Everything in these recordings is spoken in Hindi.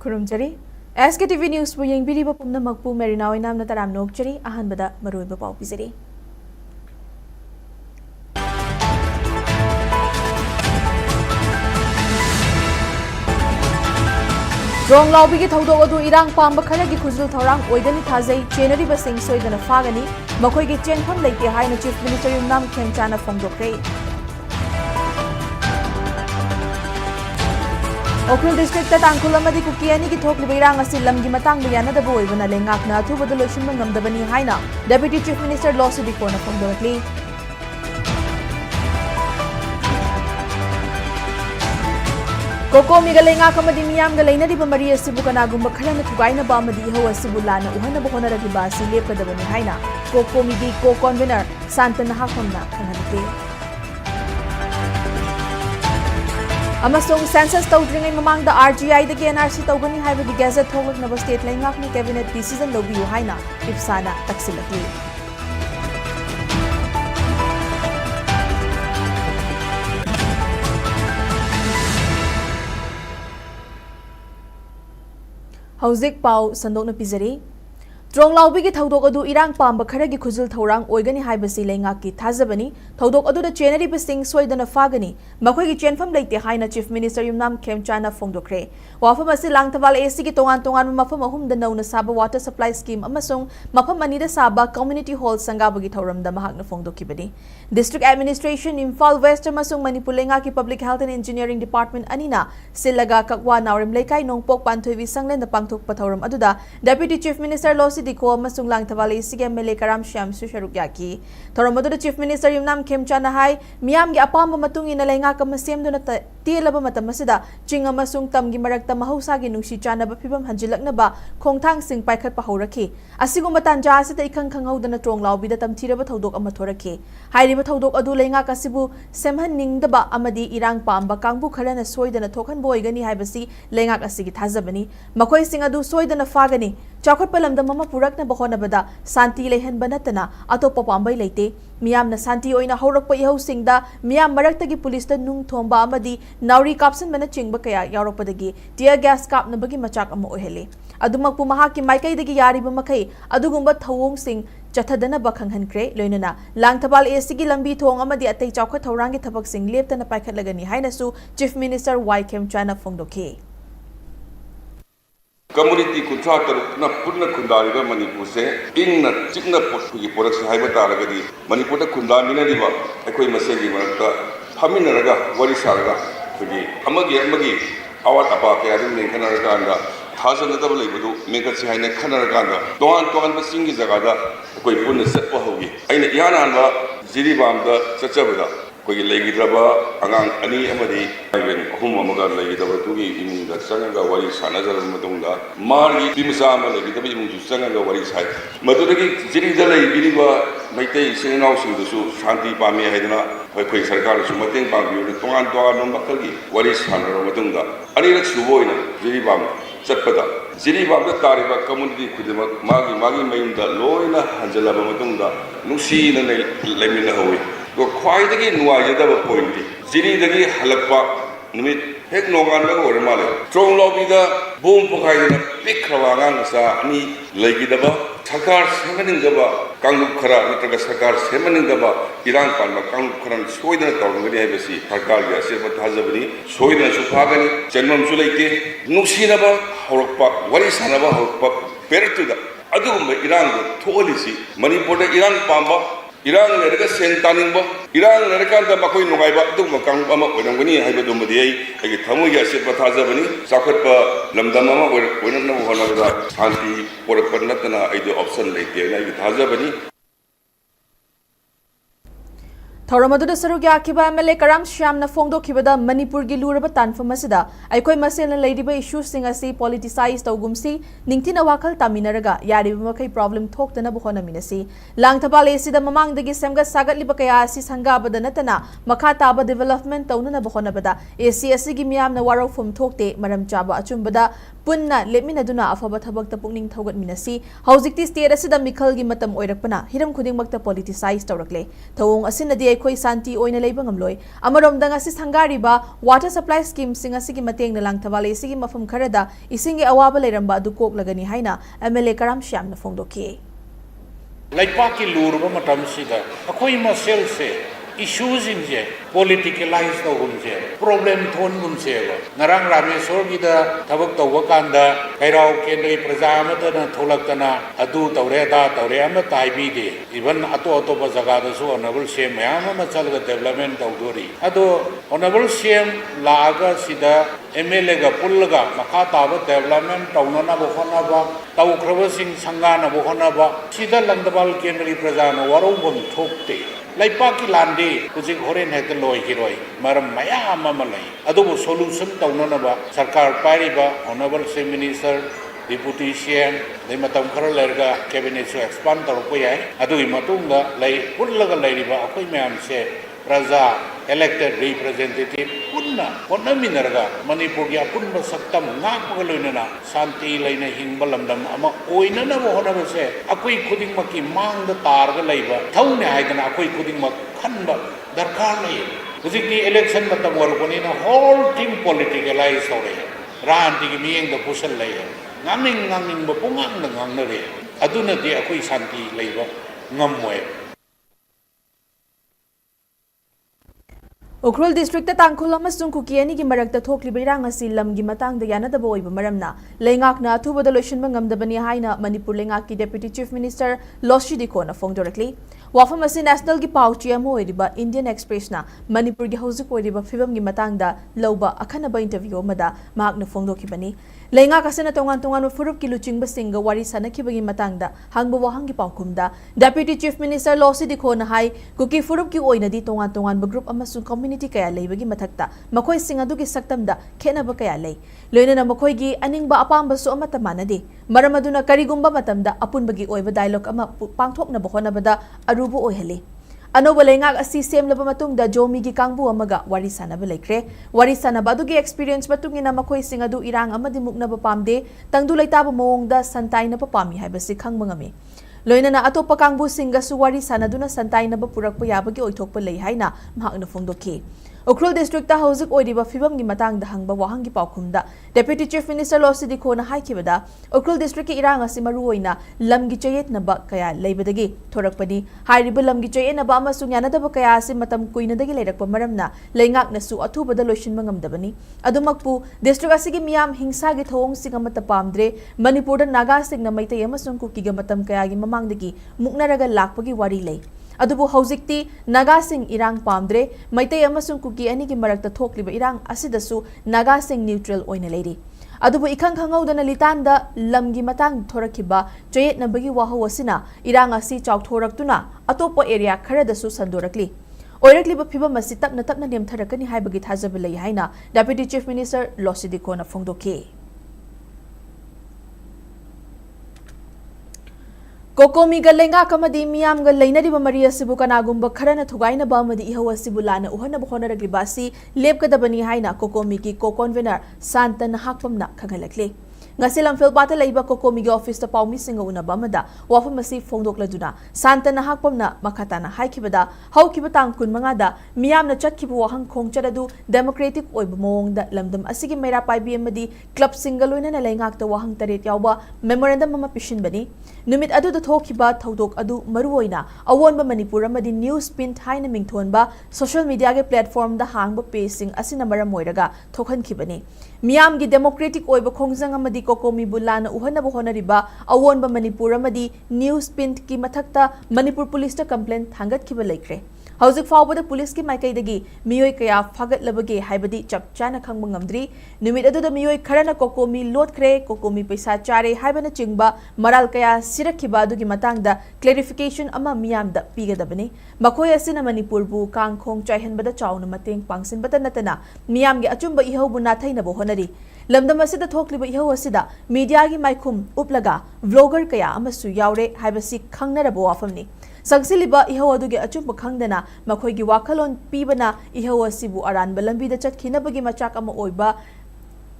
खुरुमजरी SKTV न्यूज़ बु येंबिरिबा पुमनमकपु मेरिनाओय नामना तराम नोकचरी अहनबदा मरुइबा पाउ पिजरी ड्रोन लाउबी थौदोक अदु इरांग पांबा खरगी खुजुल थौरांग ओइगनी थाजै चेनरिबा सिंह सोइदना फागनी मखोइगी चेनफम लेते हाइना चीफ मिनिस्टर युमनाम खेमचाना फोंदोक्रे उखरुल डिस्ट्रिक्ट तांकुल अमदी कुकी अनि की थोकलिबा इरांग असि लमगी मतंग यानदबो ओइबना लेंगाकना अथुबद लोइसिनबा ngamdabani हाइना डेप्यूटी चीफ मिनिस्टर लॉसिडी कोना फोंदोरक्ली कोको मिगलेंगा कमदी मियाम गलेनदिबा मरी असिबु कनागुम्बा खरना थुगाइनबा अमदी इहौ असिबु लाना उहनबा होनरगिबा असि लेपकदबनि हाइना कोको मिगी को कन्वीनर सांतना हाखमना खनदे अमसोंग सेंसस तौद्रिंगै ममांगदा RGI दगी NRC तौगनी हाइबगी गैजेट थोगलकनबा स्टेट लेंगाकनि कैबिनेट डिसीजन लौबियु हाइना इप्साना तक्सिलकली हौजिक पाउ संदोकना पिजरी ड्रोन लाउबी की थौदोक अदु इरांग पांबा खरगी खुजुल थौरांग ओइगनी हाइबसी लेंगाकी थाजबनी थौदोक अदुदा चेनरिबा सिंह सोइदना फागनी मखोइगी चेनफम लेते हाइना चीफ मिनिस्टर युमनाम खेमचाना फोंदोक्रे वाफम असि लांगथवाल एसी की तोंगान तोंगान मफम अहुमदा नौना साबा वाटर सप्लाई स्कीम अमसोंग मफम अनिदा साबा कम्युनिटी हॉल संगाबगी थौरमदा महाकना फोंदोकिबनी डिस्ट्रिक्ट एडमिनिस्ट्रेशन इम्फाल वेस्ट अमसोंग मणिपुर लेंगाकी public health and engineering department अनिना सिलगा कक्वा नावरम लेकाई नोंगपोक पांथोइबी संगलेंदा पांगथोकपा थौरम अदुदा डेप्यूटी चीफ मिनिस्टर लॉसिडी को अमसोंग लांगथवाल एसी के MLA कराम श्याम सुशरुक याकी थौरम अदुदा चीफ मिनिस्टर युमनाम खेमचाना हाई मियामगी अपाम मतुंग इन लेंगाक अमा सेमदुना तेलबा मतम असिदा चिंग अमसोंग तमगी मरक्ता महौसागी नुंसी चानबा फिबम हंजिलकनबा खोंगथांग सिंग पाइखटपा हौरखी असिगुम्बा तांजा असिदा इखंग खंगौदना ट्रोंग लाउबीदा तमथिरबा थौदोक अमा थोरखी हाइरिबा थौदोक अदु लेंगाक असिबु सेमहननिंगदबा अमदी इरांग पांबा कांगबु खरना सोइदना थोखनबो ओइगनी हाइबसी लेंगाक असिगी थाजबनी मखोइ सिंग अदु सोइदना फागनी चौखटपा लमदम अमा पुरकनबा होनबदा शांति लेहनबा नतना अतोपा पांबै लेते मियामना शांति ओइना हौरकपा इहौसिंगदा मियाम मरक्तगी पुलिसता नुंग थोंबा अमदी नाउरी कापसनबना चिंगबा कया यावरकपदगी टियर गैस कापनबगी मचाक अमा ओहेले अदुमकपु महाकी माइकैदगी यारिबा मखै अदुगुम्बा थौओंसिंग चथदनबा खंगहनख्रे लोइनना लांगथबाल एसीगी लंबी थोंग अमदी अतै चौखट थौरांगी थबकसिंग लेपतना पाइखटलगनी हाइनसु chief minister Y खेमचाना फोंदोखे community Kuntha तरुकना पुनः खुंदारिबा मणिपुर से इंगना चिकना पोटकी पोरक्स हाइबा तारगदी मणिपुर खुंदामिनरिबा अखोइ मसेगी मरक्ता फमिनरगा वरि सारगा खुगी अमगी अवात अपा के आदम नेखनरगांदा थाजनदब लेबदु मेगत हाइने खनरगांदा तोहान तोहान बसिंगी जगहदा कोई पुनः सत्व होगी अइने यानानबा जिरिबामदा चचबदा कोई लेगिद्रबा अंगांग अनि अमदी आइबेन अहुम अमगा लेगिदबा तुगी इमुंगा संगगा वरि सानजरब मतुंगा मारगी तिमसा अम लेगिदबा इमुंजु संगगा वरि साइ मदुदगी जिरिदा लेगिरिबा मैतै सेनाव सिंदुसु शांति पामे हाइदना अखोइ सरकारसु मतें पांबियो तोंगान तोंगान मखलगी वरि सानरब मतुंगा अनिरक सुबोइना जिरिबाम चटपदा जिरिबामदा तारिबा कम्युनिटी खुदिमक मागी मयुंदा लोइना हंजलबा मतुंगा नुसीना लेमिना होई तो ख्वाइदगी नुआइजदब पॉइंट जिरीदगी हलक्पा निमित हेक नोगानगा ओर माले ट्रोंग लॉबीदा बूम पखाइदना पिखरवा गांगसा अनि लेगिदबा सरकार सेमनिंगदबा कांगुप खरा नत्रगा सरकार सेमनिंगदबा इरांग पानबा कांगुप खरन सोइदना तौरगनी हाइबसी सरकार या सेबा थाजबनी सोइदना सुफागनी जन्मम सुलेते नुसीनबा हौरक्पा वरि सानबा हौरक्पा पेरतुदा अदुगुम इरांग थोलिसी मणिपुर इरांग पांबा इरांग लेरगा सेन तानिंबा इरांग लेरकांदा मखोइ नुगाइबा दुगमा कांगुप अमा ओइरंगनी हाइबदुमदि आई थमुगी असेबा थाजबनी चाखटपा लमदम अमा ओइरंगना होनबदा शांति पोरकपन नतना आइदो ऑप्शन लेते आई थाजबनी थौरमदुदा सरुक याखिबा MLA कराम श्यामना फोंदोखिबदा मणिपुरगी लुरबा तानफम असिदा अखोइ मसेन लेदिबा इशू सिंग असि पॉलिटिसाइज तौगुमसी निंगथिना वाखल तामिनरगा यारिबा मखै प्रॉब्लम थोक्तना बहोनमिनसी लांगथबाल एसिदा ममांगदगी सेमगा सागतलिबा कया असि संगाबदा नतना मखा ताबा डेवलपमेंट तौनना बहोनबदा एसी असिगी मियामना वारौफम थोक्ते मरम चाबा अचुंबदा पुन्ना लेमिनदुना अफबा थबकता पुकनिंग थौगतमिनसी हौजिक्ति स्टेट असिदा मिखलगी मतम ओइरकपना हिरम खुदिंगमक्ता पॉलिटिसाइज तौरकले थौंग असिनदी khoi santi oina leiba ngamloi amarom dang asi sanggariba water supply scheme sing asigi mateng na lang thabale sigi mafam kharada isingi awaba leiramba adu kok lagani haina MLA Karam Shyam na phongdoki Laipaki lurba matam sida akhoi masel se issues in je politicalize to gunje problem thon gunje ngarang rameswar gida thabak tawwa kanda kairau kendri praja amata na tholakana adu tawre da tawre ama taibi de even ato ba jaga da so honorable cm mayam ma chalga development tawdori ado honorable cm laga sida MLA ga pulga makha tawa development tawna na bokhona ba tawkraba sing sanga na bokhona ba sida langdabal kendri praja na warobam thokte Laipaki landi kujik horen het loi hiroi maram maya amalai adubu solution taunana sarkar pariba honorable chief minister deputy cm dei matam khara lerga cabinet so expand tarpo yai adu imatunga lai pullaga lairiba akoi mayam se praja elected representative punna minarga manipur ya punba saktam ngak loinana santi laina hingba lamdam ama oina na hona se akoi khuding maki mang da tar ga laiba thaune haidana akoi khuding mak khanba darkar nei hujikni election matam warpani na whole team politicalize hore ranti gi mieng da pusal lai ngaming ba pungang na ngang na re aduna de akoi santi laiba ngammoe Ukhrul district tangkhul amasung kukiani gi marakta thokli beirang asi lamgi matang da yanada boy maramna lengak na thu bodol shin bangam dabani haina Manipur lengak ki deputy chief minister Loshi Dikona phone directly wafam asi national gi pau chiam hoiriba Indian Express na Manipur gi hauzik hoiriba fibam gi matang da loba akhana ba interview mada mahak na phone dokibani lengak asena tongan furup ki luching ba singa wari sanaki bagi matang da hangbo wahang gi paukum da deputy chief minister Loshi Dikona hai kuki furup ki oina di tongan ba group amasung community kaya leibagi mathakta makoi sing adu gi saktamda khenaba kaya lei loinana makoi gi aningba apamba su amata manade maramaduna karigumba matamda apunbagi oiba dialogue ama pangthokna bohona bada arubu oihale anoba lengak asi semlaba matungda jomi gi kangbu amaga wari sanaba laikre wari sanaba adu gi experience matungina makoi sing adu irang amadi muknaba pamde tangdu laitaba mawongda santaina pa pami haibasi khangmangami loinana atopa kangbu singa suwari sanaduna santaina ba purakpa yabagi oithokpa lei haina mahakna phongdoki Ukhrul district ta hauzik oiriba fibam gi matang da hangba wahang gi paukhumda deputy chief minister Losi Dikona haikibada Ukhrul district ki irang asi maru oina lamgi chayet na ba kaya leibadagi thorakpani hairiba lamgi chayet na ba amasung yanada ba kaya asi matam kuina dagi leirakpa maramna leingak na su athu bada loishin mangamdabani adumakpu district asi gi miyam hingsa gi thong singa mata pamdre Manipur da naga sing na maitai amasung kuki ga matam kaya gi mamangdagi muknaraga lakpagi wari lei adubu hauzikti naga sing irang pamdre maitai amasung kuki ani gi marakta thokliba irang asidasu naga sing neutral oina leiri adubu ikhang khangau litanda lamgi matang thorakiba chayet nabagi wahaw asina irang asi chawthoraktuna atopo area kharadasu sandorakli oirakliba phibam asi tapna nemtharakani haibagi thajaba lei haina deputy chief minister Losi Dikona phongdoki Kokomi ga lenga kamadi miyam ga leinari ba Maria sibu kanagumba kharana thugaina ba madi ihawa sibu lana uhana bkhona raglibasi lepkadabani haina kokomi ki co-convener Santan hakpamna khangalakle ngasi lamfel pata leiba kokomi ga office ta paumi singa unaba mada wafamasi phongdokladuna Santan hakpamna makhatana haikibada haukiba tang kun mangada miyamna chatkibu wahang khongcharadu democratic oiba mawongda lamdam asigi meira paibi amadi club single oina na leingak ta wahang taret yawba memorandum ama pishin bani numit adu da thokiba thodok adu maruoina awonba Manipur amadi news pin haina mingthonba social media ge platform da hangba pacing asina maram moiraga thokhan khibani miyam gi democratic oiba khongjang amadi kokomi bulana uhana bohona riba awonba Manipur amadi news pin ki mathakta Manipur police ta complaint thangat khiba laikre hauzik fawbada police ki maikai dagi miyoi kaya fagat labage haibadi chap chana khangba ngamdri numit adu da miyoi kharana kokomi lotkre kokomi paisa chare haibana chingba maral kaya sirakhiba adu gi matang da clarification ama miyam da pigadabani makoi asina Manipur bu kangkhong chaihanbada chauna mateng pangsin bata natana miyam gi achumba ihau bu nathaina bo honari lamdam asida thokliba ihau asida media gi maikhum uplaga vlogger kaya amasu yaure haibasi khangnarabo wafamni Sangsiliba ihaw adugi achumba khangdana makhoigi wakalon pibana ihaw asibu aranba lambida chatkinabagi machak ama oiba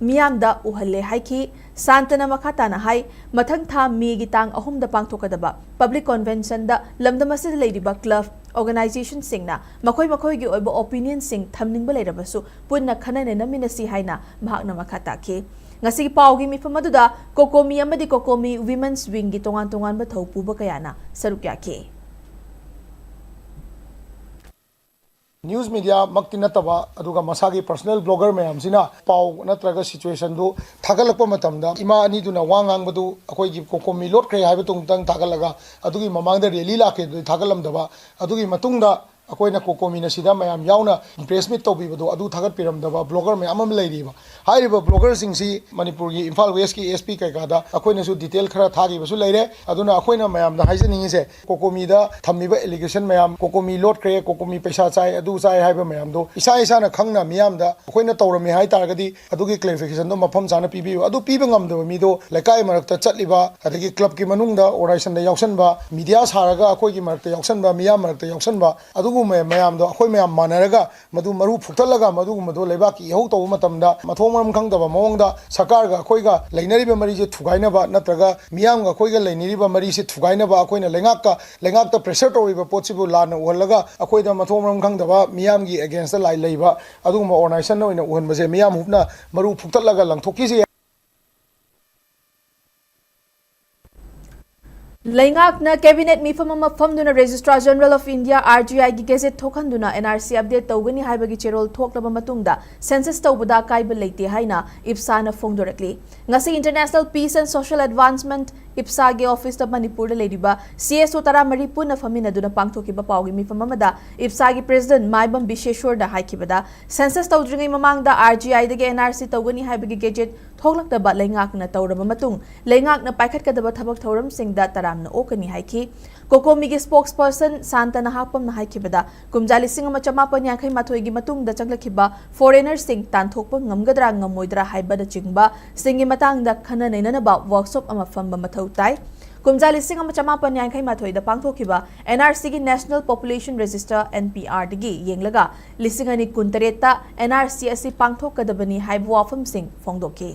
miyamda uhalle haiki Santana makhatana hai mathang tha mi gi tang ahum da pangthokadaba public convention da lamdam asida leiriba club organization-singna makhoi makhoi gi oiba opinion-sing thamningba leirabassu punna khanane naminasi haina bhagna makha takhi ngasi pawgi mifam aduda kokomi amadi kokomi women's wing gi tongan tongan ba thaupu ba kayana saruk yakhe news media मक्ति नतबा अदुगा मसागी पर्सनल ब्लॉगर मैम सिना पाव नत्रगा सिचुएशन दु थागलप मतमदा इमा अनि दुना वांगांग बदु अखोई गी कोकोमी लोट ख्रे हाइबे तुंगतंग थागलगा अदुगी ममांग दा रैली लाके थागलम दबा अदुगी मतुंगदा अखोइना कोकोमीना सिदा मैम यावना प्रेस मीट तौबीबदो अदु थागत पिरमदबा ब्लॉगर मैम अम लैरिबा हाइरिबा ब्लॉगर सिंगसी मणिपुर की इम्फाल वेस्ट की एसपी कैकादा अखोइनासु डिटेल खरा थागिबसु लैरे अदुना अखोइना मैम दा हाइजनिंगिसे कोकोमीदा थम्मिबा एलिगेशन मैम कोकोमी लोट ख्रे कोकोमी पैसा चाय अदु चाय हाइबा मैम दो इसा इसाना खंगना मियामदा अखोइना तौरमे हाइ तारगदी अदुगी क्लैरिफिकेशन दो मफम चाना पीबियो अदु पीबा ngamदबा मीदो लेकाय मरक्ता चटलिबा अदगी क्लब की मनुंगदा ऑर्गेनाइजेशन दा यावसनबा मीडिया सारगा अखोइगी मरक्ता यावसनबा मियाम मरक्ता यावसनबा अदुगु मैम दो अखोइ मैम मानरगा मदु मरु फुक्तलगा मदु मदो लेबाकी इहौ तौ मतमदा मथों मरम खंगदबा मवंगदा सरकारगा अखोइगा लैनरिबा मरीजे थुगाइनबा नत्रगा मियामगा अखोइगा लैनरिबा मरीसे थुगाइनबा अखोइना लेंगाकता प्रेशर तौरिबा पोचिबु लाना उहलगा अखोइदा मथों मरम खंगदबा मियामगी against lie लैबा अदुगुम organisation ओइना उहनबजे मियाम हुपना Maru फुक्तलगा लंगथोकिसे Laingakna cabinet mifam ama famduna registrar general of India RGI gi gazette thokhanduna NRC update tawgani haibagi cherol thoklaba matungda census tawbada kaiba leite haina IPSA na phongdorakli ngasi International Peace and Social Advancement IPSA ge office ta Manipur da lediba CSO tara mari puna famina duna pangthokiba pawgi mifam amada IPSA gi president Maibam Bisheshwar da haikibada census tawdringai mamangda RGI da ge NRC tawgani haibagi gazette thoklakta laingakna tawraba matung laingakna paikhatkadaba thabak thoram singda tara okani haiki kokomi gi spokesperson santana hapam na haikibada kumjali singa chamapan yankhai mathoi gi matung da changlakhiba foreigner sing tanthokpa ngamgadra ngamoidra haibada chingba singi matang da khana nainana ba workshop ama famba mathau tai kumjali singa chamapan yankhai mathoi da pangthokiba NRC gi National Population Register NPR digi yenglaga lisingani kuntareta NRC asi pangthokadabani haibu wafam sing phongdoke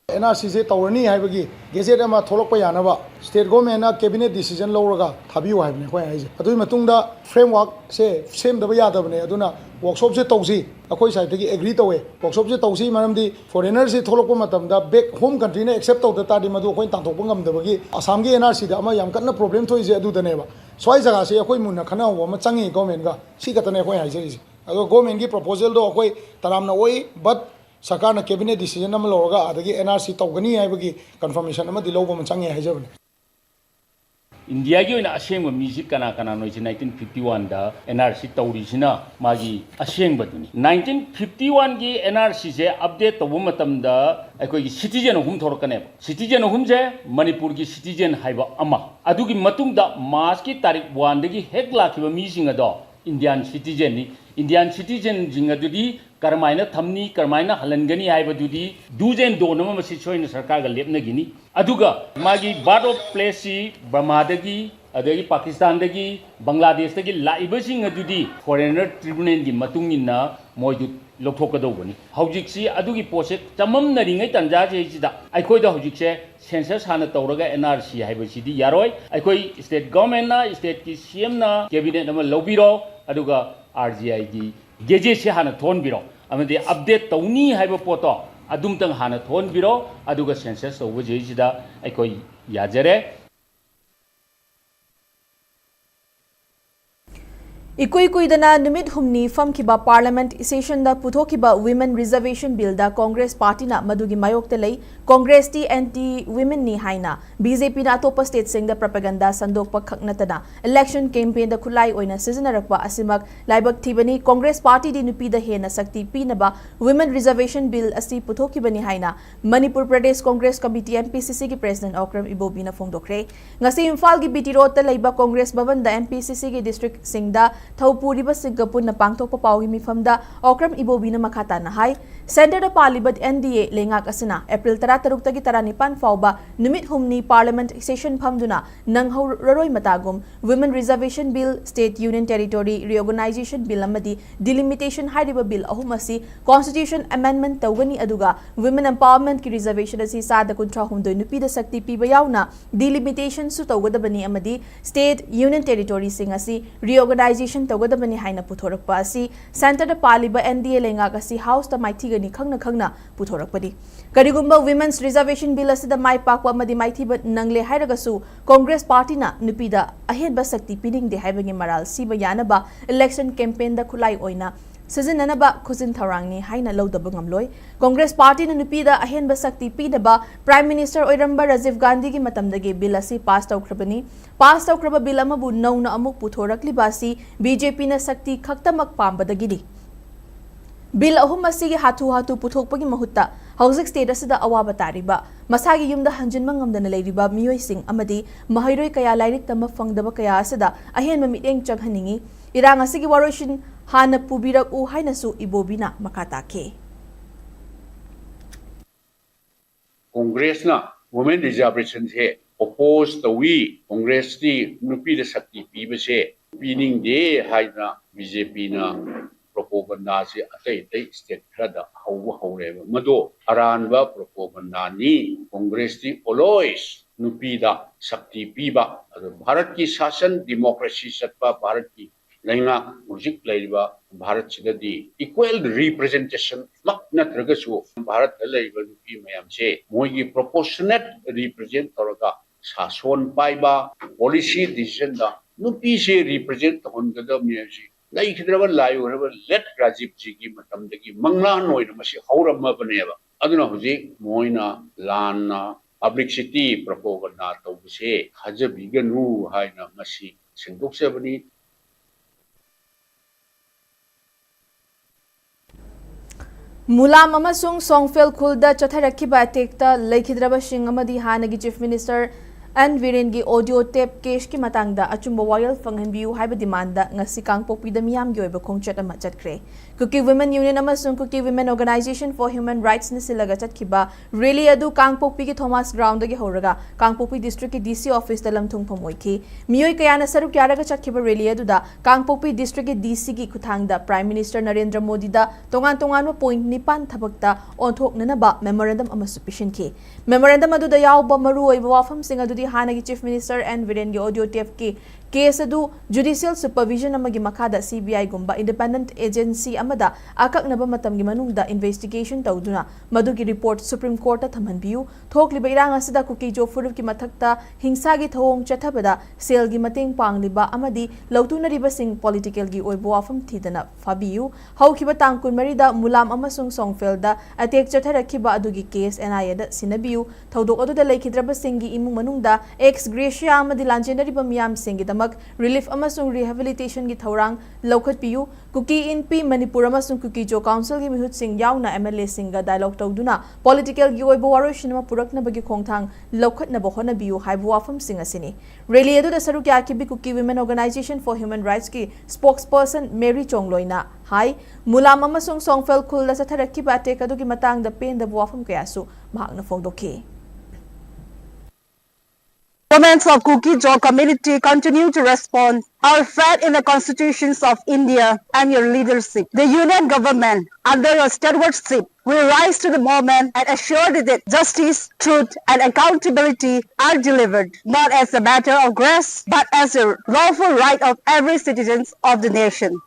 NRC से तौरनी हाइबगी गेजेट अमा थोलकपा यानबा स्टेट गवर्नमेंट कैबिनेट डिसीजन लौरगा थाबियो हाइबने खोय हाइजे अदुई मतुंगदा फ्रेमवर्क से सेमदबा यादबने अदुना वर्कशॉप से तौसी अखोय साइडगी एग्री तौवे वर्कशॉप से तौसी मरमदी फॉरेनर से थोलकपा मतमदा बैक होम कंट्री ने एक्सेप्ट तौदा तादि मदु अखोय तांथोकपा ngамदबगी आसाम की NRC दा अमा याम कन्ना प्रॉब्लम थोइजे अदुदनेबा स्वाइ जगह से अखोय मुन्ना खनाव अमा चंगी गवर्नमेंट गा सी कतने अखोय हाइजेरिजे अदो गवर्नमेंट की प्रपोजल दो अखोय तरामना ओई बट सरकार कैबिनेट डिसीजन लौरगा NRC तौगनी है कन्फर्मेशन चंगे हाइजबने इंडिया की असेंब मीसी कना कना नोइसे 1951 दा NRC तौरीसिना मागी असेंबदुनी 1951 की NRC से अपडेट तौब मतमदा अखोई सिटीजन हुम थोरकने सिटीजन हुम से मणिपुर की सिटीजन हाइबा अमा अदुगी मतुंगदा मार्च की तारीख 1 दगी हेक लाखिबा मीसिंग अदो इंडियन सिटीजन नि इंडियन सिटीजन जिंगदुदी करमाइना थमनी करमाइना हलनगनी हाइबदुदी डूज एंड डोन अमा मसी सोइन सरकार गा लेपनगिनी अदुगा मागी बार्ड ऑफ प्लेस सी बर्मादगी अदगी पाकिस्तान दगी बांग्लादेश दगी लाइबसिंग अदुदी फॉरेनर ट्रिब्यूनल की मतुंगिना मोइदु लोथोकदौबनी हौजिकसी अदुगी पोसे चममनरिङै तंजा जेसिदा अखोइदा हौजिकसे सेंसस हाना तौरगा NRC हाइबसिदी यारोय अखोइ स्टेट गवर्नमेंट ना स्टेट की CM ना कैबिनेट अमा लौबिरो अदुगा RGI की गेजेट से हाना थोनबिरो अमदे अपडेट तौनी हाइबा पोतो अदुमतंग हाना थोनबिरो अदुगा census तौब जेसिदा अखोइ याजरे Ikui kuidana numit humni famkiba parliament session da puthokiba women reservation bill da Congress party na madugi mayokte lei Congress ti anti women ni haina BJP na topa state sing da propaganda sandokpa khaknatana election campaign da khulai oina seasinarakpa asimak laibak thibani Congress party di nupi da hena sakti pinaba women reservation bill asi puthokiba ni haina Manipur Pradesh Congress Committee MPCC ki president Okram Ibobina phongdokre ngasi Imphal gi BT road ta leiba Congress bhavan da MPCC ki district sing da थौपुरीबसिंग पुनः पांगथोकपा पाउगी मिफमदा ओक्रम इबोबीना मखाता नहाई सेंटर पालिबद NDA लेंगाक असना एप्रिल 13 तगी 19 फाउबा नुमित हुमनी पार्लियामेंट सेशन फमदुना नंगहौररोय मतागुम women reservation bill state union territory reorganisation bill अमदी डिलिमिटेशन हाइरिबा बिल अहुम असि कॉन्स्टिट्यूशन अमेंडमेंट तौगनी अदुगा वुमेन एम्पावरमेंट की रिजर्वेशन असि सादा कुंट्रा हुमदोय नुपीदा शक्ति पीबा याउना डिलिमिटेशन सु तौगदबनी अमदी स्टेट यूनियन टेरिटोरी सिंग असि रिओर्गनाइजेशन तौगदबनी हाइना पुथोरकपा असि सेंटर पालिबा NDA लेंगाक असि हाउस ता माइथीगनी खंगना पुथोरकपदी करिगुम्बा वुमेन्स रिजर्वेशन बिल असिदा माइ पाकवा अमदी माइथीबा नंगले हाइरगसु कांग्रेस पार्टी ना नुपीदा अहेनबा शक्ति पीनिंगदे हाइबगी मराल सिबा यानबा इलेक्शन कैंपेन दा खुलाई ओइना सिजननबा खुजिन थौरांगनी हाइना लौदब ngamloi कांग्रेस पार्टी ना नुपीदा अहेनबा शक्ति पीदबा प्राइम मिनिस्टर ओइरंबा राजीव गांधी की मतमदगे बिल असि पास तौख्रबनी पास तौख्रबा बिल अमबु नौना अमुक पुथोरकलिबासी बीजेपी ना शक्ति खक्तमक पांबदगिदी बिल अहुम असिगी हाथु हाथु पुथोकपगी महुत्ता हौजिक स्टेट असिदा अवाबा तारिबा मसागी युमदा हंजिनमा ngamdana लेरिबा मियोइसिंग अमदी महैरोय कया लाइरिक तम फंगदबा कया असिदा अहेनबा मिटेंग चंगहनिंगी इरांग असिगी वारोइशिन हाना पुबिरक उ हाइनसु इबोबिना मखाताके कांग्रेस ना वुमेन रिजर्वेशन से ओपोज तवी कांग्रेस दी नुपी द शक्ति पीबे से पीनिंग दे हाइना बीजेपी ना प्रोपोगंडा से अतई अतई स्टेट खरदा हौरेबा मदो अरानबा प्रोपोगंडा नी कांग्रेस दी ओलोइस नुपीदा शक्ति पीबा भारत की शासन डेमोक्रेसी सत्पा भारत की लैंगा मुजिक लैबा भारत सिददी इक्वल रिप्रेजेंटेशन मक नत्रगसु भारत लैबा नुपी मयाम से मोगी प्रोपोर्शनेट रिप्रेजेंट तौरगा शासन पाइबा पॉलिसी डिसीजन दा नुपी से रिप्रेजेंट होनगदा मियाजी लाइखिद्रबा लायुरबा लेट राजीव जी की मतमदगी मंगला नोइरमसी हौरमबनेबा अदुना हुजिक मोइना लाना पब्लिसिटी प्रोपोगंडा तौबसे हजबिगनु हाइना मसी सिंदोक्सेबनी मुलाम अमसुंग सोंगफेल खुलदा चथरखिबा अटेक्ता लेखिद्रबा सिंह अमदी हानगी चीफ मिनिस्टर एन वीरेन की ऑडियो टेप केस की मतंगदा अचुंबा वायल फंगहनबियु हाइबा डिमांडदा ngasi कांगपोकपीदा मियाम की ओइबा खोंगचट अमा चटख्रे कुकी वुमेन यूनियन अमसुंग Kuki women organisation for human rights ने सिलगा चटखिबा रैली अदु कांगपोकपी की थॉमस ग्राउंड दगी होरगा कांगपोकपी डिस्ट्रिक्ट की डीसी ऑफिस द लमथुंग फमोइखी मियोय कयाना सरुक यारगा चटखिबा रैली अदुदा कांगपोकपी डिस्ट्रिक्ट की डीसी की खुथांगदा प्राइम मिनिस्टर नरेंद्र मोदी दा तोंगान तोंगान पॉइंट निपान थबकता ओंथोकननबा मेमोरेंडम अमसु पिशनखी मेमोरेंडम अदुदा यावबा मरु ओइबा वाफम सिंग अदुदी हानगी चीफ मिनिस्टर एन वीरेन की ऑडियो टेप की केस अदु जुडिशियल सुपरविजन अमगी मखादा CBI गुम्बा इंडिपेंडेंट एजेंसी अमदा अकक्नबा मतमगी मनुंगदा इन्वेस्टिगेशन तौदुना मदुगी रिपोर्ट सुप्रीम कोर्ट थमहनबियु थोकलिबा इरांग असिदा कुकी जो फुरुफ की मथक्ता हिंसागी थोंग चथबदा सेलगी मतेंग पांगलिबा अमदी लौतुनरिबा सिंग पॉलिटिकल की ओइबो वाफम थीदना फाबियु हौखिबा तांग कुनमरीदा मुलाम अमसुंग सोंगफेलदा अटेक चथरखिबा अदुगी केस NIA दा सिनबियु थौदोक अदुदा लेखिद्रबा सिंगी इमुंग मनुंगदा एक्स ग्रेशिया अमदी लांजेनरिबा मियाम सिंगी रिलीफ अमसुंग रिहेबिलिटेशन की थौरांग लौखटपियु कुकी इनपी मणिपुर अमसुंग कुकी जो काउंसिल की मिहुत सिंग याउना MLA सिंगा डायलॉग तौदुना पॉलिटिकल की ओइबो वारोइशिनमा पुरकनबगी खोंगथांग लौखटनबो होनबियु हाइबो वाफम सिंग असिनी रैली अदुदा सरुक याकिबी Kuki women organisation for human rights की स्पोक्सपर्सन मेरी चोंगलोइना हाई मुलाम अमसुंग सोंगफेल खुलदा चथरखिबा अटेक अदुगी मतांगदा पेंदबो वाफम कयासु महाकना फोंदोखी Comments of Kuki-Jaw community continue to respond our faith in the constitutions of India and your leadership. The union government, under your stewardship, will rise to the moment and assure that justice, truth, and accountability are delivered, not as a matter of grace, but as a lawful right of every citizen of the nation.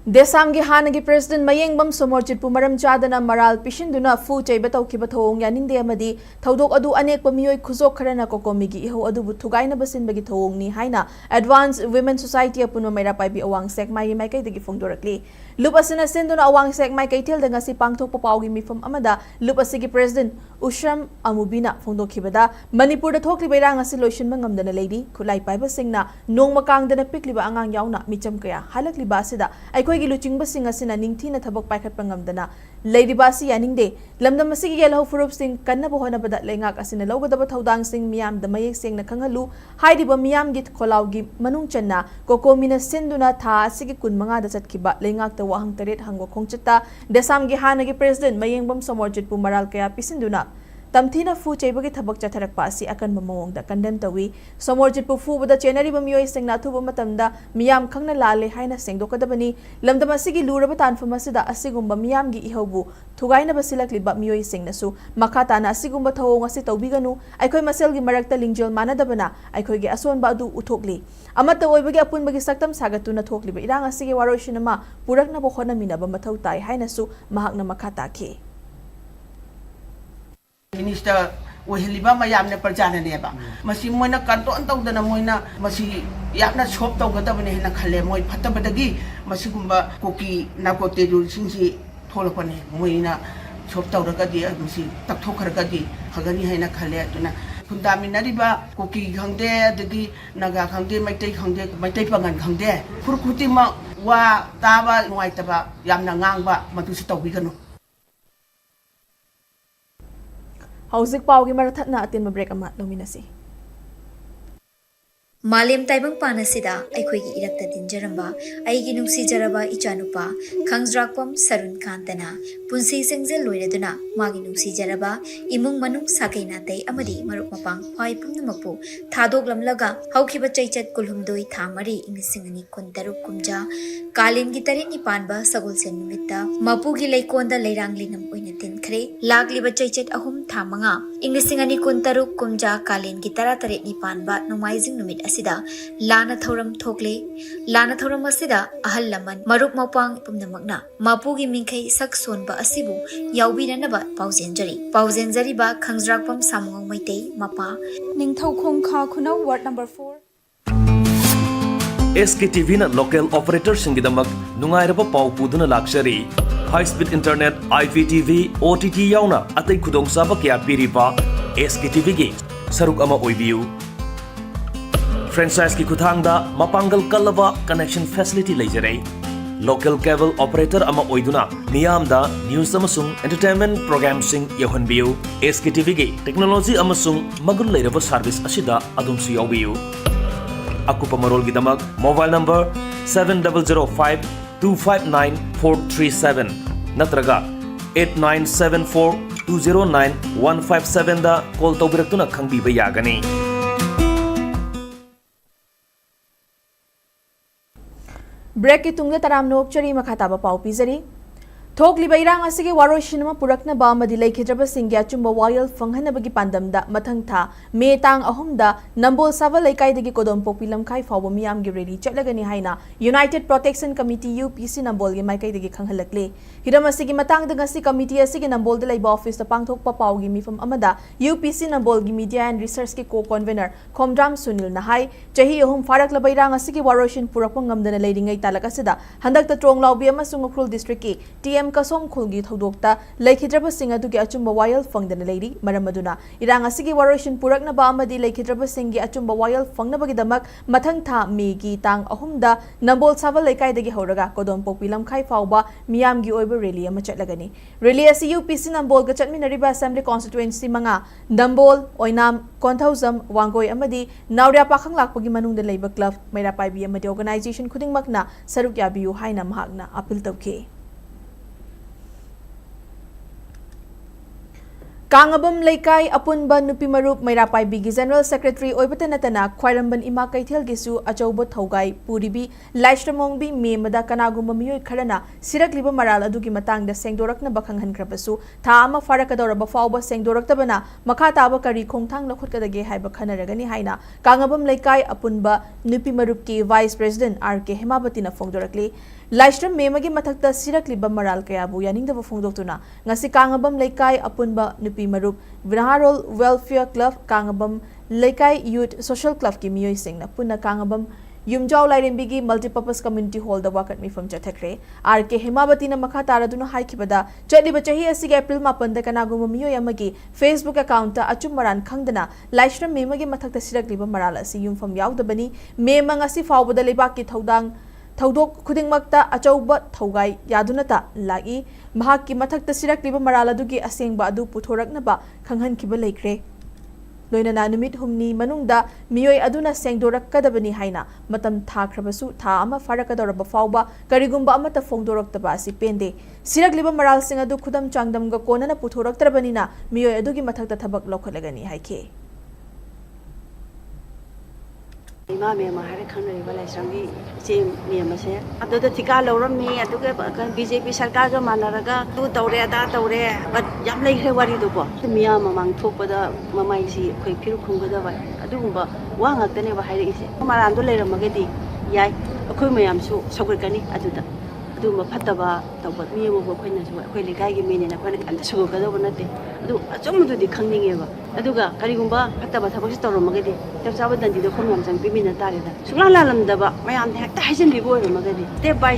देसांगी हानगी प्रेसिडेंट मयेंगबम सोमोरचितपु मरम चादना मराल पिशिंदुना फु चैबा तौखिबा थौंग यानिंगदे अमदी थौदोक अदु अनेक मियोय खुजोक खरना कोकोमिगी इहो अदुबु थुगाइना बसिनबगी थौंगनी हाइना एडवांस वुमेन सोसाइटी अपुनो मेरा पाइबी अवांग सेकमाई माइकैदगी फोंदोरकली लुप असना सिंदुना अवांग सेकमाई कैथेल दंगसी पांगथोक पाउगी मिफम अमदा लुप असिगी प्रेसिडेंट उशम अमुबिना फोंदोखिबदा मणिपुर द थोकलिबा इरांग असि लोइसिनबा ngamdana लेदी खुलाई पाइबा सिंगना नोंग मकांगदना पिकलिबा आंगांग याउना मिचम कया हालकलिबा सिदा अखोई ꯑꯩꯈꯣꯏꯒꯤ ꯂꯨꯆꯤꯡꯕꯁꯤꯡ ꯑꯁꯤꯅ ꯅꯤꯡꯊꯤꯅ ꯊꯕꯛ ꯄꯥꯏꯈꯠꯄ ꯉꯝꯗꯅ ꯂꯩꯔꯤꯕ ꯑꯁꯤ ꯌꯥꯅꯤꯡꯗꯦ ꯂꯝꯗꯝ ꯑꯁꯤꯒꯤ ꯌꯦꯜꯍꯧ ꯐꯨꯔꯨꯞꯁꯤꯡ ꯀꯟꯅꯕ ꯍꯣꯠꯅꯕꯗ ꯂꯩꯉꯥꯛ ꯑꯁꯤꯅ ꯂꯧꯒꯗꯕ ꯊꯧꯗꯥꯡꯁꯤꯡ ꯃꯤꯌꯥꯝꯗ ꯃꯌꯦꯛ ꯁꯦꯡꯅ ꯈꯪꯍꯜꯂꯨ ꯍꯥꯏꯔꯤꯕ ꯃꯤꯌꯥꯝꯒꯤ ꯈꯣꯜꯂꯥꯎꯒꯤ ꯃꯅꯨꯡ ꯆꯟꯅ ꯀꯣꯀꯣꯃꯤꯅ ꯁꯤꯟꯗꯨꯅ ꯊꯥ ꯑꯁꯤꯒꯤ 15ꯗ ꯆꯠꯈꯤꯕ ꯂꯩꯉꯥꯛꯇ ꯋꯥꯍꯪ 8 ꯍꯪꯕ ꯈꯣꯡꯆꯠꯇ ꯗꯦꯁꯥꯝꯒꯤ ꯍꯥꯟꯅꯒꯤ ꯄ꯭ꯔꯦꯁꯤꯗꯦꯟꯠ ꯃꯌꯦꯡꯕꯝ ꯁꯣꯃꯣꯔꯖꯤꯠꯄꯨ ꯃꯔꯥꯜ ꯀꯌꯥ ꯄꯤꯁꯤꯟꯗꯨꯅ tamthina fu cheiba thabak chatharakpa asi akanba mawongda condemn tawi somorjitpu fubada chenariba miyoi singna thuba matamda miyam khangna lale haina sengdokadabani lamdam asigi luraba tanfam asida asigumba miyamgi ihobu thugaina basilakliba miyoi singnasu makhatana asigumba thawong asi tawbiganu aikoi maselgi marakta lingjol manadabana aikoi gi asonba adu uthokli amata oibagi apunbagi saktam sagatuna thokliba irang asigi waroshinama purakna bo khonaminaba mathau tai hainasu mahakna makhata ki Minister Wahiliba Mayamne Parjana Neba. Masi Moina Kanton Togana Moina, Masi Yapna Shop Togatabane in a Kale, Moi Patabadagi, Masigumba, Koki, Nakote, Sinsi, Tolopane, Moina, Shop Togadi, Masi, Taktokaragadi, Hagani Hena Kale, Kundaminariba, Koki Hangde, Dagi, Naga Hangde, my take Hangde, my take Pagan Hangde, Furkutima, Wa, Tava, Waitaba, Yamna Ngamba, Matusito Vigano. Hauzik paugi marathatna atin break ama lominasi Malim taibang panasida aikhoigi irakta dinjaramba aigi nungsi jaraba ichanupa khangjrakpam sarun kantana punsi sengjel loireduna magi nungsi jaraba imung manung sakaina tai amadi maruk mapang phai pumnamakpu thadok lamlaga haukiba chaichat kulhumdoi thamari ingisingani kontaru kumja kalin gi tare ni panba sagol sen numitta mapugi leikonda leirang linam oina tinkhre lagliba chaichat ahum thamanga ingisingani kontaru kumja kalin gi tara tare ni panba nomaizing numit asida lana thoram thokle lana thoram asida ahal laman marup mapang pumnamakna mapugi mingkhai sak sonba asibu yaubinanaba pauzenjari ba khangjrakpam samngong maitei mapa ningthau khongkha khunau ward number 4 SKTV na local operator singidamak nungairaba pau puduna lakshari high speed internet IPTV OTT yauna atai khudong saba kya piriba SKTV gi saruk ama oibiu franchise ki kuthangda mapangal kalava connection facility leijare local cable operator ama oiduna niyamda news amasung entertainment program sing yohanbiu SKTV gi technology amasung magul leiraba service asida adumsu yawiu akupa marol gi damak mobile number 7005259437 natraga 8974209157 da call tawbiratuna khangbiba yagani break ki tungda taram nok chari makhataba pau pizari thokliba irang asigi waroshinama purakna ba amadi leikhidraba singya chumba wayal fanghanabagi pandamda mathang tha me tang ahumda nambol sava leikai dagi kodom popilam khai fawba miyam gi rally chatlagani haina United Protection Committee UPC nambol gi maikai dagi khanghalakle hiram asigi matang da ngasi committee asigi nambol da laiba office ta pangthok pa pau gi mifam amada UPC nambol gi media and research ki co-convener Khomdram Sunil Nahai chahi ahum farak la bairang asigi waroshin purakpa ngamdana leiringai talakasida handak ta trong lawbi amasung ukrul district ki TM Kasom Khulgi Thodokta Laikhidraba Singh adugi achumba wayal fangdana leiri maramaduna irang asigi waroshin purakna ba amadi Laikhidraba Singh gi achumba wayal fangnabagi damak mathang tha megi tang ahumda nambol saval laikai dagi horaga kodom popilam khai fawba miyam gi oiba rally ama chatlagani rally asi UPC nambol ga chatminariba assembly constituency manga nambol oinam konthauzam wangoi amadi nauria pakhang lakpagi manungda leiba club maira paibi amadi organization khudingmakna saruk yabiu haina mahakna appeal tawki Kangabam Laikai Apunba Nupi Marup Mairapai Bigi General Secretary Oibatanatana Khwairamban Ima Kaithel Gisu Achauba Thaugai Puribi Laishramongbi Memada Kanagumba Miyoi Kharana Sirakliba Maral Adugi Matangda Sengdorakna Bakhanghankrabasu Tha ama Farakadoraba Fawba Sengdoraktabana Makha Taba Kari Khongthang Lakhutkadage Haiba Khanaragani Haina Kangabam Laikai Apunba Nupi Marup ki Vice President RK Hemabatina Fongdorakli Laishram Memagi Mathakta Sirakliba Maral Kayabu Yaningdaba Fongdoktuna Ngasi Kangabam Laikai Apunba Nupi Marup Vinharol Welfare Club Kangabam Laikai Youth Social Club ki miyoi singna punna Kangabam Yumjau Lairembigi Multipurpose Community Hall da wakat mifam chathakre RK Hemabati na makha taraduna haikibada chaliba chahi asigi April 9 da kanaguma miyoi amagi Facebook account ta achum maran khangdana Laishram memagi mathakta sirakliba maral asi yumfam yaudabani memang asi fawbada lebak ki थौदोक खुदिंगमक्ता अचौबा थौगाई यादुनता लागी महाक्की मथक्ता सिरक्लिबा मराल अदुगी असेंगबा अदु पुथोरकनबा खंगहनखिबा लेख्रे लोइनना नुमित हुमनी मनुंगदा मियोय अदुना सेंगदोरक्कदबनी हाइना मतम थाख्रबसु था अमा फारकदोरबा फावबा करिगुंबा अमता फोंदोरक्तबा असि पेंदे सिरक्लिबा मरालसिंग अदु खुदम चांगदमगा कोनना पुथोरक्तरबनीना मियोय अदुगी मथक्ता थबक लौखलगनी हाइखे इमा मे महारे खंगरे वाला संगी जे नियम से अदो थिका लौरमी अदुगे बीजेपी सरकार गा मानरगा तु तौरे दा तौरे बट याम लेख्रे वारी दुबो मिया ममांग थोपदा ममाई सी खै फिरु खुंगदा बा अदुगुंबा वा ngaktane ba haire ise marandu leramagedi yai akhoi mayam su sogurkani aduda aduma phattaba tawba mi mo bo khoina su akhoi lekai gi mine na khoi kan sugurkada bonate adu achumdu di khangninge ba aduga karigumba phattaba thabak si tawramagedi tabsaba dandi do khomyam sang bimina tareda sugla lalamdaba mayam hekta hajin bi boramagedi step by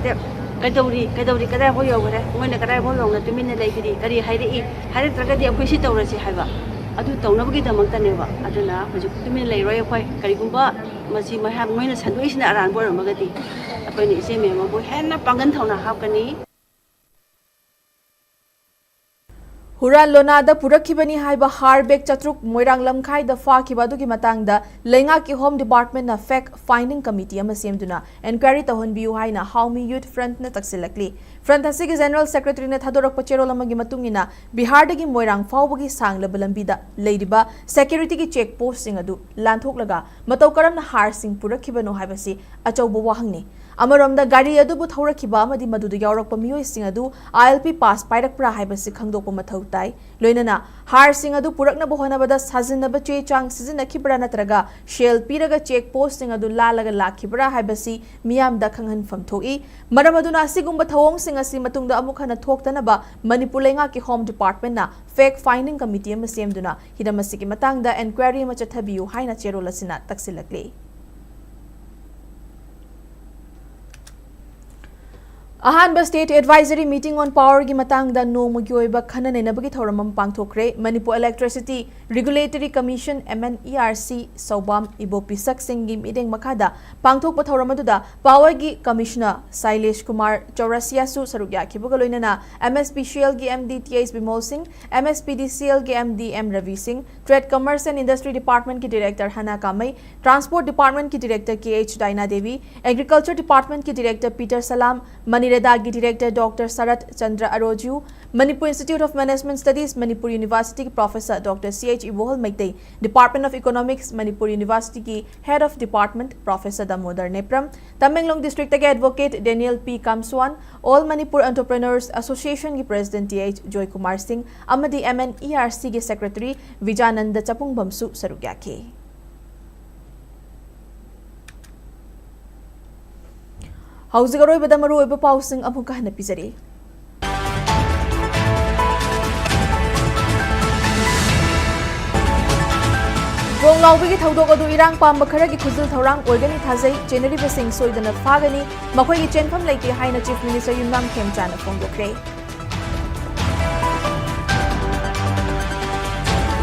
step kadawri kada ho yogare moina kada ho yongna tumina leikiri kari haire i haire tragadi akhoi si tawrasi haiba adu tawnabagi damaktaneba aduna hoju tumin leiroi akhoi karigumba masi maham moina sanduisna aran boramagedi akhoi ni ise me ma bo henna pangan thawna hapkani हुरान लोनादा पुरखिबनी हाइबा हारबेक चत्रुक Moirang लमखाइदा फाखिबा दुगी मतंगदा लेंगा की होम डिपार्टमेंट ना फैक्ट फाइंडिंग कमिटी अमा सेमदुना एनक्वायरी तहनबियु हाइना हाउमी यूथ फ्रंट ना तक्सिलकली फ्रंट असिगी जनरल सेक्रेटरी ने थादोरक पचेरोल अमगी मतुंगिना बिहार दगी मोइरांग फावबगी सांगलब लंबिदा लेदिबा सिक्योरिटी की चेक पोस्ट सिंग अदु लांथोकलगा मतौ करमना हार सिंग पुरखिबनो हाइबसी अचौबो वाहंगनी अमरमदा गाड़ी अदुबु थौरखिबा अमदी मदुदा यावरकपा मियोइसिंग अदु ILP पास पाइरकप्रा हाइबसी खंगदोकपा मथौ ताई लोइनना हार सिंग अदु पुरकनबो होनबदा साजिनबा चे चांग सिजिनखिब्रा नत्रगा शेल पीरगा चेक पोस्ट सिंग अदु लालगा लाखिब्रा हाइबसी मियामदा खंगहनफम थोई मरम अदुना असिगुंबा थवोंग सिंग असि मतुंगदा अमुक हना थोक्तनबा मणिपुर लेंगा की होम डिपार्टमेंट ना फैक्ट फाइंडिंग कमिटी अमा सेमदुना हिदमसिकी मतंगदा एनक्वायरी अमा चथबियु हाइना चेरोलसिना तक्सिलकले अहानबा state advisory meeting on power की मतंगदा नोमगी ओइबा खननेनबगी थौरमम पांगथोखरे Manipur electricity regulatory commission MNERC सौबाम इबोपी सक्सिंगी मीटिंग मखादा पांगथोकपा थौरमदुदा पावर की कमिश्नर शैलेश कुमार चौरसियासु सरुक याखिबगा लोइनना MSPCL की MD TS Bimol Singh MSPDCL की MD M Ravi Singh trade commerce and industry department की डायरेक्टर हना कामई ट्रांसपोर्ट डिपार्टमेंट की director KH Diana Devi agriculture department की डायरेक्टर पीटर सलाम मनीरेदा की डायरेक्टर डॉक्टर शरद चंद्र अरोजू Manipur institute of management studies Manipur university के प्रोफेसर डॉक्टर CH इवोहल Meitei department of economics Manipur university की head of department professor Damodar नेप्रम तमेंगलोंग डिस्ट्रिक्ट के एडवोकेट डेनियल P कामसवान ऑल मणिपुर एंटरप्रेन्योर्स एसोसिएशन की president TH Joy Kumar Singh अमदी MNERC के सेक्रेटरी विजानंद चपुंगबमसु सरुक याखे हौजिक अरोइबदा मरुओइबा पाउसिंग अमुक हना पिजरे ड्रोन लाउबगी थौदोक अदु इरांग पांबा खरगी खुजिल थौरांग ओइगनी थाजै जेनरिबसिंग सोइदना फागनी मखोइगी चेनफम लेके हाइना चीफ मिनिस्टर युमनाम खेमचाना फोंदोखरे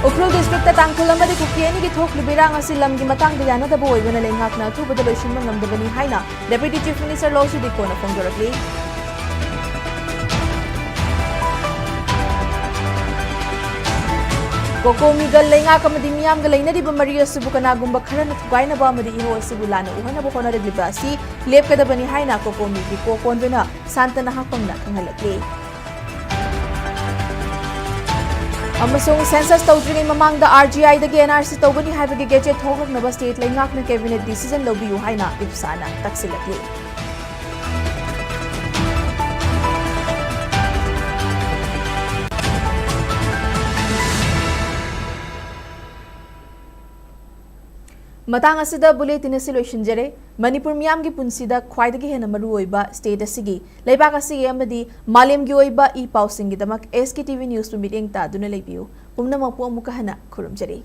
उखरुल डिस्ट्रिक्ट तांगखुल अमदी कुकियनी की थोकलिबिरांग असि लमगी मतंगदा यानदबो ओइबना लेंगाकना थुबदा लोइसिनबा ngamdabani हाइना डेप्यूटी चीफ मिनिस्टर लोसु दिकोना फोंदोरकली कोकोमीगल लेंगा कमदी मियामगा लेनदिबा मरी असुबु कनागुंबा खरना थुगाइनबा अमदी इहो असुबु लाना उहनबो होनरलिबा असि लेपकदबनी हाइना कोकोमीगी कोकोनबेना सांतना हापंगना खंगलकले अमसोंग सेंसस तौद्रिंगै ममांगदा RGI दगी NRC तौबनी हाइबगी गेजेट थोगलकनबा स्टेट लेंगाकना कैबिनेट डिसीजन लौबियु हाइना इफ्साना तक्सिलकले मतंग असिदा बुलेटिन असि लोइसिनजरे मणिपुर मियाम की पुंसीदा ख्वाइदगी हेना मरुओइबा स्टेट असिगी लेबाक असिगी अमदी मालेमगी ओइबा ई पाउसिंगी दमक SKTV न्यूज़ मिटिंग ता दुना लेबियु पुमनमकपु अमुका हना खुरुमजरे।